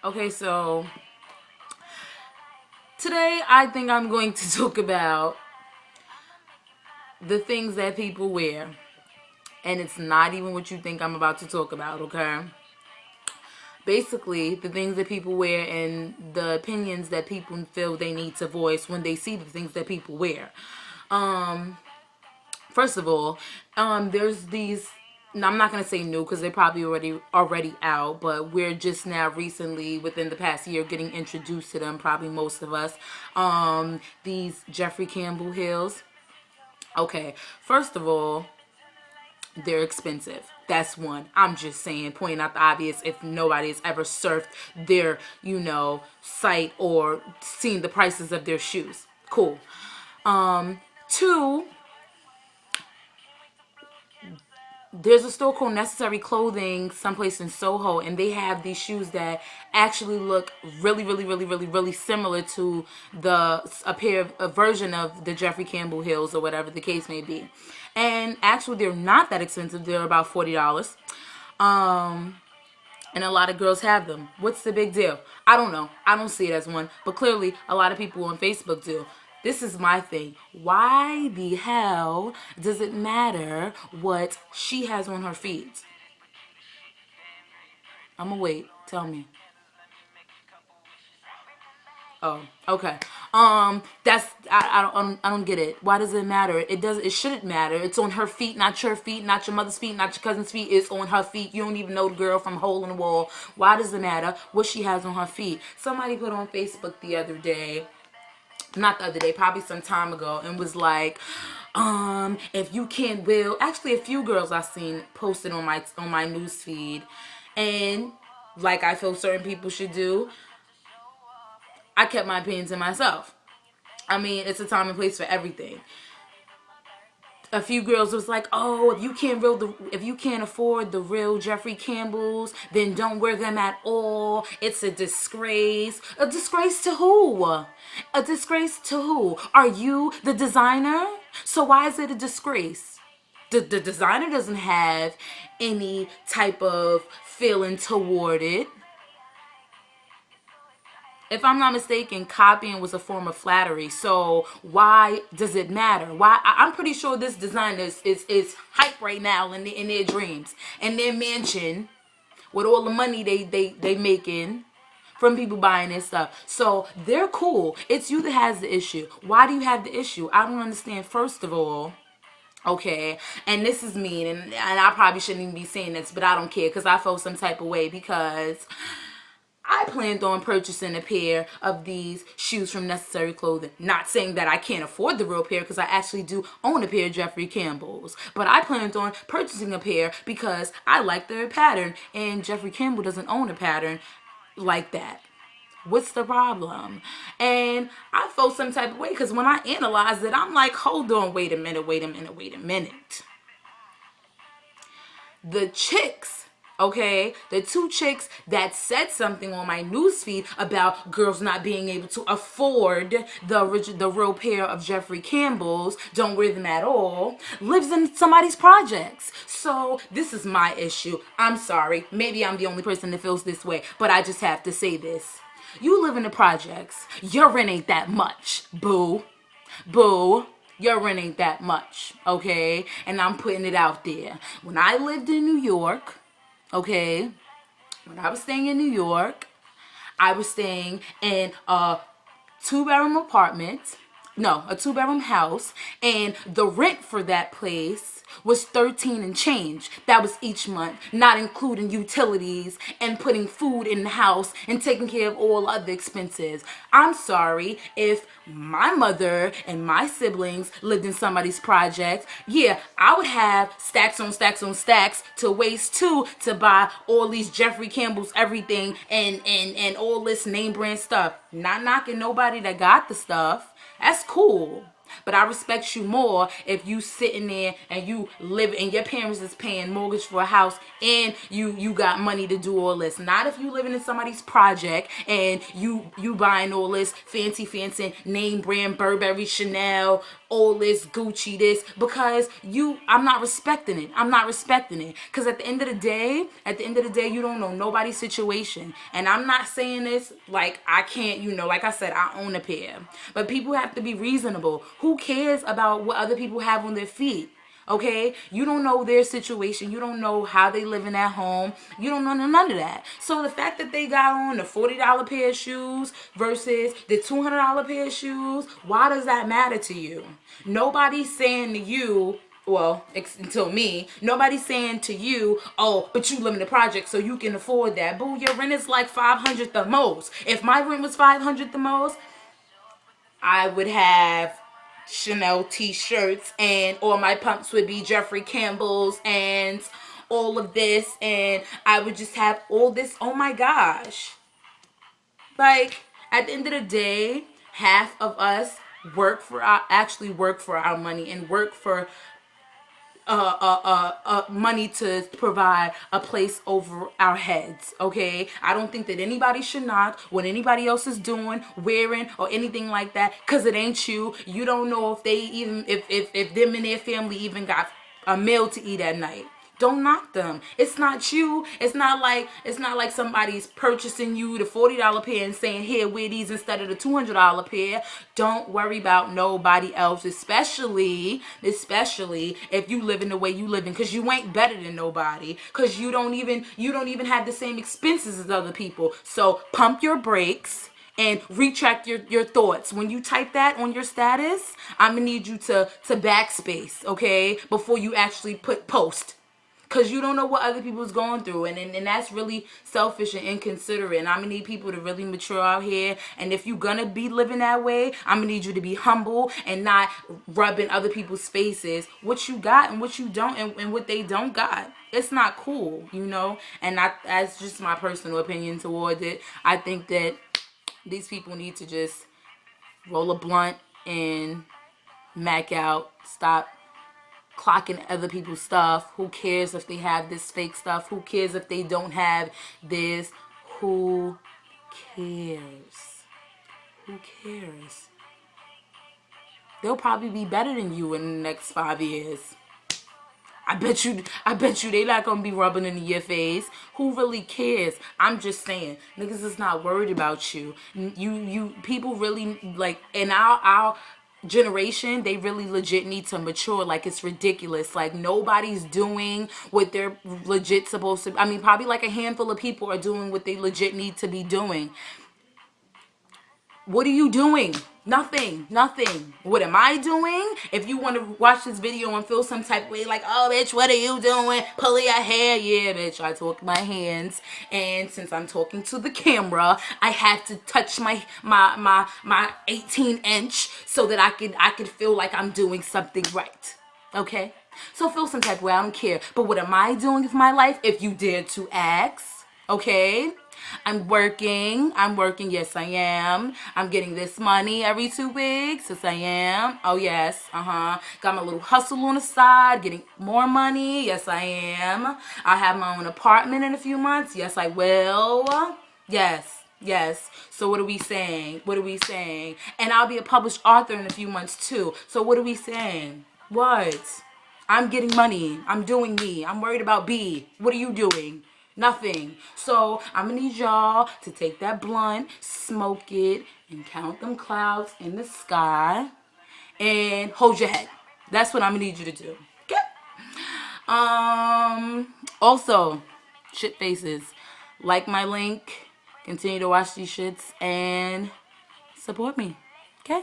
Okay, so today I think I'm going to talk about the things that people wear. And it's not even what you think I'm about to talk about, okay? Basically, the things that people wear and the opinions that people feel they need to voice when they see the things that people wear. Um, First of all, there's these. I'm not gonna say new because they're probably already out, but we're just now recently within the past year getting introduced to them. Probably most of us. These Jeffrey Campbell heels. Okay, first of all, they're expensive. That's one. I'm just saying, pointing out the obvious. If nobody has ever surfed their, site or seen the prices of their shoes, cool. Two, there's a store called Necessary Clothing someplace in Soho, and they have these shoes that actually look really, really, really, really, really similar to a version of the Jeffrey Campbell heels or whatever the case may be. And actually, they're not that expensive. They're about $40. Um, and a lot of girls have them. What's the big deal? I don't know. I don't see it as one, but clearly a lot of people on Facebook do. This is my thing. Why the hell does it matter what she has on her feet? I'm gonna wait. Tell me. Oh, okay. That's I don't get it. Why does it matter? It shouldn't matter. It's on her feet, not your feet, not your mother's feet, not your cousin's feet. It's on her feet. You don't even know the girl from hole in the wall. Why does it matter what she has on her feet? Somebody put on Facebook the other day, not the other day, probably some time ago, and was like, if you can't will, actually a few girls I seen posted on my news feed, and like I feel certain people should do, I kept my opinions to myself. I mean, it's a time and place for everything. A few girls was like, "Oh, if you can't afford the real Jeffrey Campbells, then don't wear them at all. It's a disgrace. A disgrace to who? A disgrace to who? Are you the designer? So why is it a disgrace? The designer doesn't have any type of feeling toward it. If I'm not mistaken, copying was a form of flattery. So why does it matter? Why? I'm pretty sure this designer is hype right now in their dreams and their mansion with all the money they making from people buying their stuff. So they're cool. It's you that has the issue. Why do you have the issue? I don't understand. First of all. Okay, and this is mean, and I probably shouldn't even be saying this, but I don't care because I felt some type of way because I planned on purchasing a pair of these shoes from Necessary Clothing. Not saying that I can't afford the real pair because I actually do own a pair of Jeffrey Campbell's. But I planned on purchasing a pair because I like their pattern. And Jeffrey Campbell doesn't own a pattern like that. What's the problem? And I felt some type of way because when I analyzed it, I'm like, hold on, wait a minute. The chicks, okay, the two chicks that said something on my newsfeed about girls not being able to afford the real pair of Jeffrey Campbell's, don't wear them at all, lives in somebody's projects. So this is my issue. I'm sorry. Maybe I'm the only person that feels this way, but I just have to say this. You live in the projects. Your rent ain't that much, boo. Boo. Your rent ain't that much, okay? And I'm putting it out there. When I lived in New York, okay, when I was staying in New York, I was staying in a two-bedroom apartment. No, a two-bedroom house. And the rent for that place was 13 and change. That was each month, not including utilities and putting food in the house and taking care of all other expenses. I'm sorry if my mother and my siblings lived in somebody's project. Yeah, I would have stacks on stacks on stacks to waste too to buy all these Jeffrey Campbell's everything and all this name brand stuff. Not knocking nobody that got the stuff. That's cool. But I respect you more if you sitting there and you live and your parents is paying mortgage for a house and you got money to do all this. Not if you living in somebody's project and you buying all this fancy name brand Burberry, Chanel, all this Gucci, this, because I'm not respecting it. I'm not respecting it. Because at the end of the day, you don't know nobody's situation. And I'm not saying this like I can't, like I said, I own a pair. But people have to be reasonable. Who cares about what other people have on their feet? Okay, you don't know their situation. You don't know how they living at home. You don't know none of that. So the fact that they got on the $40 pair of shoes versus the $200 pair of shoes, why does that matter to you? Nobody's saying to you, well, until me, nobody's saying to you, oh, but you live in the project so you can afford that. Boo, your rent is like $500 the most. If my rent was $500 the most, I would have Chanel t-shirts and all my pumps would be Jeffrey Campbell's and all of this, and I would just have all this. Oh my gosh. Like, at the end of the day, half of us actually work for our money and work for money to provide a place over our heads. Okay, I don't think that anybody should knock what anybody else is doing, wearing, or anything like that, because it ain't you. You don't know if they even if them and their family even got a meal to eat at night. Don't knock them. It's not you. It's not like somebody's purchasing you the $40 pair and saying, here, wear these instead of the $200 pair. Don't worry about nobody else, especially if you live in the way you live in, because you ain't better than nobody, because you don't even have the same expenses as other people. So pump your brakes and retract your thoughts. When you type that on your status, I'm gonna need you to backspace, okay, before you actually put post. Because you don't know what other people's going through. And that's really selfish and inconsiderate. And I'm going to need people to really mature out here. And if you're going to be living that way, I'm going to need you to be humble and not rubbing other people's faces what you got and what you don't and what they don't got. It's not cool, And that's just my personal opinion towards it. I think that these people need to just roll a blunt and mac out. Stop clocking other people's stuff. Who cares if they have this fake stuff? Who cares if they don't have this? Who cares? Who cares? They'll probably be better than you in the next 5 years. I bet you they not gonna be rubbing into your face. Who really cares? I'm just saying, niggas is not worried about you. You people really like in our generation, they really legit need to mature. Like, it's ridiculous. Like, nobody's doing what they're legit supposed to. I mean, probably like a handful of people are doing what they legit need to be doing. What are you doing? Nothing. What am I doing? If you want to watch this video and feel some type of way, like, oh, bitch, what are you doing? Pull your hair. Yeah, bitch, I talk my hands. And since I'm talking to the camera, I have to touch my 18-inch so that I could feel like I'm doing something right. Okay? So feel some type of way. I don't care. But what am I doing with my life? If you dare to ask. Okay? I'm working. Yes, I am. I'm getting this money every 2 weeks. Yes, I am. Oh, yes. Got my little hustle on the side, getting more money. Yes, I am. I have my own apartment in a few months. Yes, I will. Yes. So what are we saying? And I'll be a published author in a few months too. So what are we saying? What? I'm getting money. I'm doing me. I'm worried about B. What are you doing? Nothing. So I'm gonna need y'all to take that blunt, smoke it, and count them clouds in the sky, and hold your head. That's what I'm gonna need you to do. Okay. Also, shit faces. Like my link. Continue to watch these shits and support me. Okay.